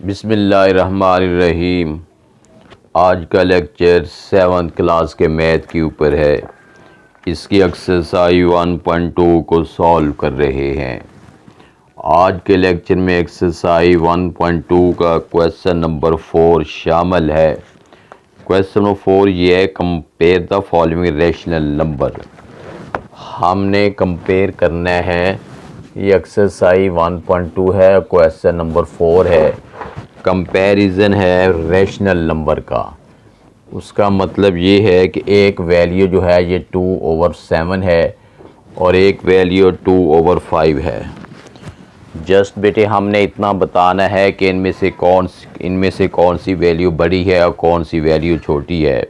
बिस्मिल्लाहिर्रहमानिर्रहीम। आज का लेक्चर 7th क्लास के मैथ के ऊपर है। इसकी एक्सरसाइज 1.2 को सॉल्व कर रहे हैं। आज के लेक्चर में एक्सरसाइज 1.2 का क्वेश्चन नंबर 4 शामिल है। क्वेश्चन नंबर 4 ये है, compare the following rational number. हमने कंपेयर करना है। ये एक्सरसाइज 1.2 है, क्वेश्चन नंबर 4 है। कंपैरिजन है रैशनल नंबर का। उसका मतलब ये है कि एक वैल्यू जो है ये 2/7 है और एक वैल्यू 2/5 है। जस्ट बेटे हमने इतना बताना है कि इनमें से कौन सी वैल्यू बड़ी है और कौन सी वैल्यू छोटी है।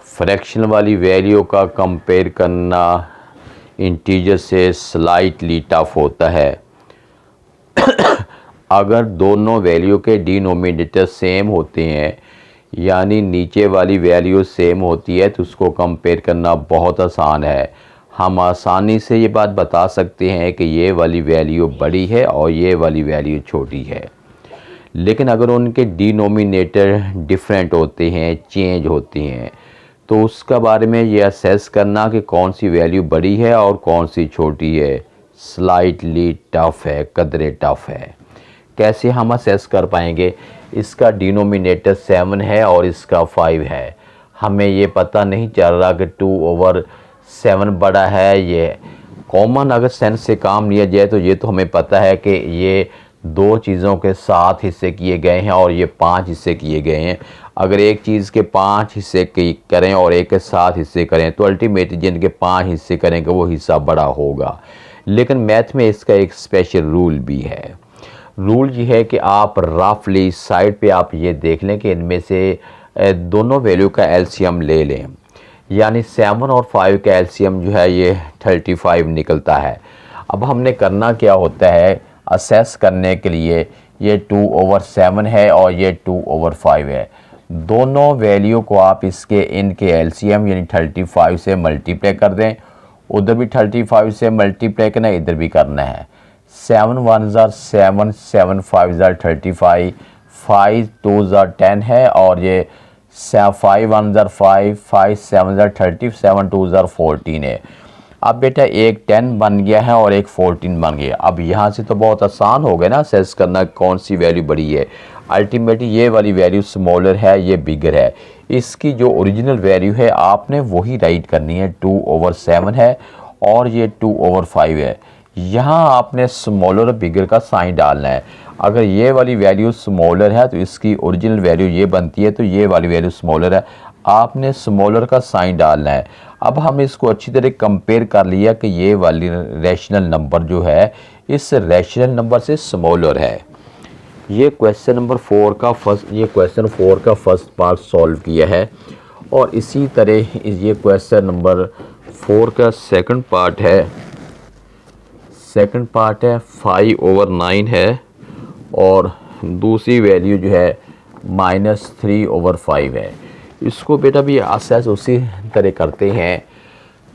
फ्रैक्शन वाली वैल्यू का कंपेयर करना इंटीजर से स्लाइटली टफ होता है। अगर दोनों वैल्यू के डिनोमिनेटर सेम होते हैं, यानी नीचे वाली वैल्यू सेम होती है, तो उसको कंपेयर करना बहुत आसान है। हम आसानी से ये बात बता सकते हैं कि ये वाली वैल्यू बड़ी है और ये वाली वैल्यू छोटी है। लेकिन अगर उनके डिनोमिनेटर डिफरेंट होते हैं, चेंज होते हैं, तो उसका बारे में ये असेस करना कि कौन सी वैल्यू बड़ी है और कौन सी छोटी है स्लाइटली टफ है, कदरे टफ है। कैसे हम असेस कर पाएंगे? इसका डिनोमिनेटर 7 है और इसका 5 है। हमें ये पता नहीं चल रहा कि 2/7 बड़ा है। ये कॉमन अगर सेंस से काम लिया जाए तो ये तो हमें पता है कि ये दो चीज़ों के 7 हिस्से किए गए हैं और ये 5 हिस्से किए गए हैं। अगर एक चीज़ के 5 हिस्से करें और एक के 7 हिस्से करें तो अल्टीमेटली जिनके 5 हिस्से करेंगे वो हिस्सा बड़ा होगा। लेकिन मैथ में इसका एक स्पेशल रूल भी है। रूल ये है कि आप रफली साइड पे आप ये देख लें कि इनमें से दोनों वैल्यू का एलसीएम ले लें। यानी 7 और 5 का एलसीएम जो है ये 35 निकलता है। अब हमने करना क्या होता है असेस करने के लिए, ये 2/7 है और ये 2/5 है। दोनों वैल्यू को आप इनके एलसीएम यानी 35 से मल्टीप्लाई कर दें। उधर भी 35 से मल्टीप्लाई करना है, इधर भी करना है। 7 1 are 7, 7 5 are 35, 5 2 are 10 है और ये 5 1 are 5, 5 7 are 30, 7 2 are 14 है। अब बेटा एक 10 बन गया है और एक 14 बन गया। अब यहाँ से तो बहुत आसान हो गया ना असेस करना कौन सी वैल्यू बड़ी है। अल्टीमेटली ये वाली वैल्यू स्मॉलर है, ये बिगर है। इसकी जो ओरिजिनल वैल्यू है आपने वही राइट करनी है। 2/7 है और ये 2/5 है। यहाँ आपने स्मॉलर और बिगर का साइन डालना है। अगर ये वाली वैल्यू स्मॉलर है तो इसकी ओरिजिनल वैल्यू ये बनती है, तो ये वाली वैल्यू स्मॉलर है, आपने स्मॉलर का साइन डालना है। अब हम इसको अच्छी तरह कंपेयर कर लिया कि ये वाली रैशनल नंबर जो है इस रैशनल नंबर से स्मॉलर है। ये क्वेश्चन नंबर 4 का फर्स्ट पार्ट सॉल्व किया है और इसी तरह ये क्वेश्चन नंबर 4 का सेकंड पार्ट है। 5/9 है और दूसरी वैल्यू जो है -3/5 है। इसको बेटा भी असेस उसी तरह करते हैं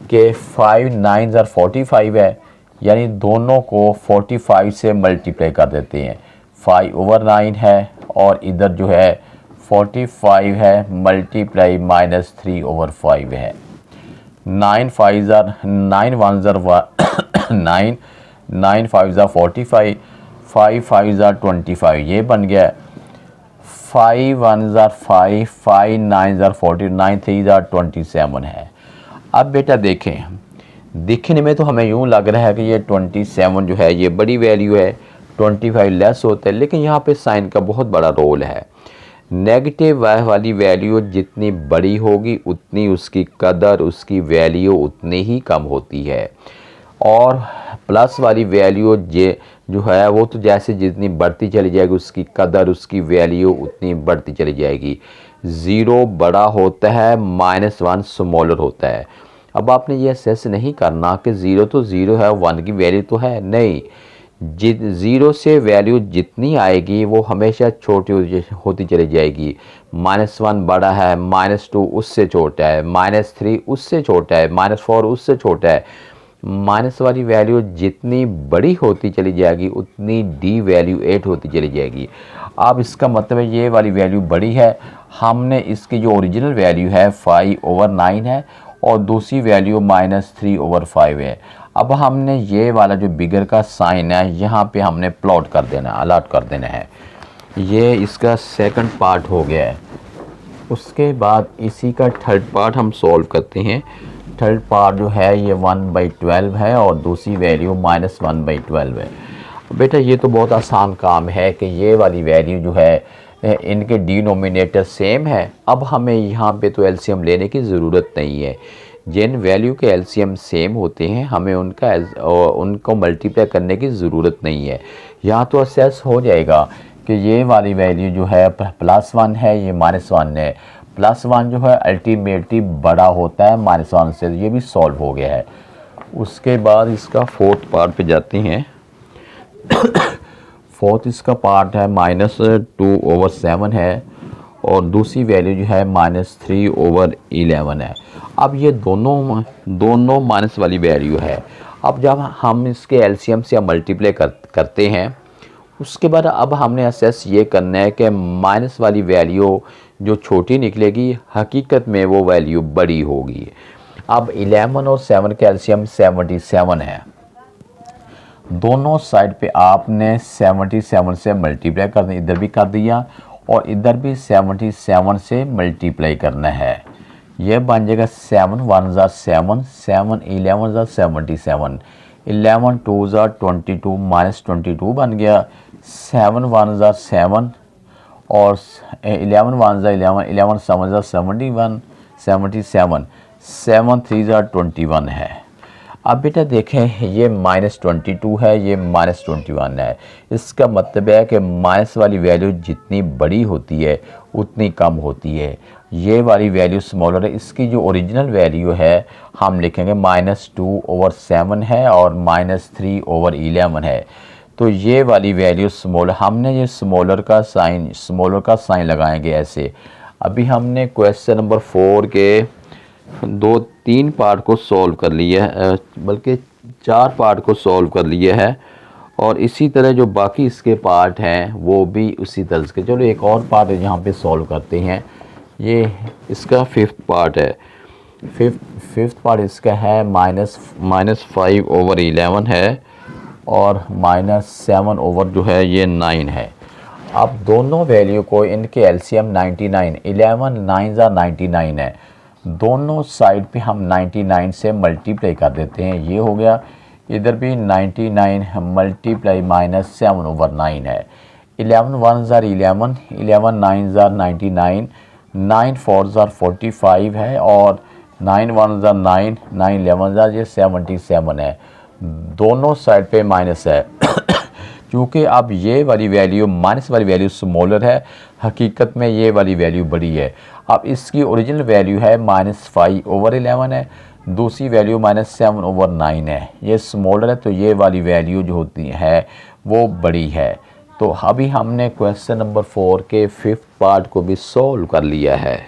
कि 5 9 are 45 है, यानी दोनों को 45 से मल्टीप्लाई कर देते हैं। 5/9 है और इधर जो है 45 है मल्टीप्लाई -3/5 है। 9 5 are 9 1 are 9, 9 5 are 45, 5 5 are 25, ये बन गया। 5 1 are 5, 5 9 are 40, 9 3 are 27 है। अब बेटा देखें, दिखने में तो हमें यूँ लग रहा है कि ये 27 जो है ये बड़ी वैल्यू है, 25 लेस होता है, लेकिन यहाँ पे साइन का बहुत बड़ा रोल है। नेगेटिव वाली वैल्यू जितनी बड़ी होगी उतनी उसकी कदर, उसकी वैल्यू उतनी ही कम होती है। और प्लस वाली वैल्यू जो है वो तो जैसे जितनी बढ़ती चली जाएगी उसकी कदर, उसकी वैल्यू उतनी बढ़ती चली जाएगी। 0 बड़ा होता है, -1 स्मॉलर होता है। अब आपने ये असेस नहीं करना कि 0 तो 0 है, 1 की वैल्यू तो है नहीं। 0 से वैल्यू जितनी आएगी वो हमेशा छोटी होती चली जाएगी। -1 बड़ा है, -2 उससे छोटा है, -3 उससे छोटा है, -4 उससे छोटा है। माइनस वाली वैल्यू जितनी बड़ी होती चली जाएगी उतनी डी वैल्यू 8 होती चली जाएगी। अब इसका मतलब है ये वाली वैल्यू बड़ी है, हमने इसकी जो ओरिजिनल वैल्यू है 5/9 है और दूसरी वैल्यू -3/5 है। अब हमने ये वाला जो बिगर का साइन है यहाँ पे हमने प्लॉट कर देना, अलॉट कर देना है। ये इसका सेकंड पार्ट हो गया है। उसके बाद इसी का थर्ड पार्ट हम सॉल्व करते हैं। थर्ड पार्ट जो है ये 1/12 है और दूसरी वैल्यू -1/12 है। बेटा ये तो बहुत आसान काम है कि ये वाली वैल्यू जो है इनके डिनोमिनेटर सेम है। अब हमें यहाँ पे तो एलसीएम लेने की ज़रूरत नहीं है। जिन वैल्यू के एलसीएम सेम होते हैं हमें उनको मल्टीप्लाई करने की ज़रूरत नहीं है। यहाँ तो असेस हो जाएगा कि ये वाली वैल्यू जो है +1 है, ये -1 है। +1 जो है अल्टीमेटली बड़ा होता है -1 से, ये भी सॉल्व हो गया है। उसके बाद इसका फोर्थ पार्ट पे जाते हैं। फोर्थ इसका पार्ट है -2/7 है और दूसरी वैल्यू जो है -3/11 है। अब ये दोनों माइनस वाली वैल्यू है। अब जब हम इसके एलसीएम से मल्टीप्लाई करते हैं उसके बाद अब हमने असेस ये करना है कि माइनस वाली वैल्यू जो छोटी निकलेगी हकीकत में वो वैल्यू बड़ी होगी। अब 11 और 7 का एलसीएम 77 है। दोनों साइड पे आपने 77 से मल्टीप्लाई करना, इधर भी कर दिया और इधर भी 77 से मल्टीप्लाई करना है। यह बन जाएगा 7 1 ज़ा 7, 7 11 ज़ा 77, 11 2 ज़ा 22 -22 बन गया। 7 1 ज़ा 7 और 11 1 ज़ा 11, 11 7 ज़ा 71, 77, 7 3 ज़ा 21 है। अब बेटा देखें ये -22 है, ये -21 है। इसका मतलब है कि माइनस वाली वैल्यू जितनी बड़ी होती है उतनी कम होती है। ये वाली वैल्यू स्मॉलर है। इसकी जो ओरिजिनल वैल्यू है हम लिखेंगे -2/7 है और -3/11 है। तो ये वाली वैल्यू स्मॉलर, हमने ये स्मॉलर का साइन लगाएंगे ऐसे। अभी हमने क्वेश्चन नंबर 4 के 3 पार्ट को सॉल्व कर लिया है, बल्कि 4 पार्ट को सॉल्व कर लिया है और इसी तरह जो बाकी इसके पार्ट हैं वो भी उसी तरह के। चलो एक और पार्ट यहाँ पे सॉल्व करते हैं। ये इसका 5th पार्ट है। फिफ्थ पार्ट इसका है -5/11 है और -7 ओवर जो है ये 9 है। अब दोनों वैल्यू को इनके एलसीएम 99, 11 9 ज़ा 99 है। दोनों साइड पे हम 99 से मल्टीप्लाई कर देते हैं। ये हो गया, इधर भी 99 मल्टीप्लाई -7/9 है। 11 1 ज़ा 11, 11 9 ज़ा 99, 9 4 ज़ा 45 है और 9 1 ज़ा 9, 9 11 ज़ा ये 77 है। दोनों साइड पे माइनस है। क्योंकि अब ये वाली वैल्यू माइनस वाली वैल्यू स्मॉलर है, हकीकत में ये वाली वैल्यू बड़ी है। अब इसकी ओरिजिनल वैल्यू है -5/11 है, दूसरी वैल्यू -7/9 है। ये स्मॉलर है तो ये वाली वैल्यू जो होती है वो बड़ी है। तो अभी हमने क्वेश्चन नंबर 4 के 5th पार्ट को भी सॉल्व कर लिया है।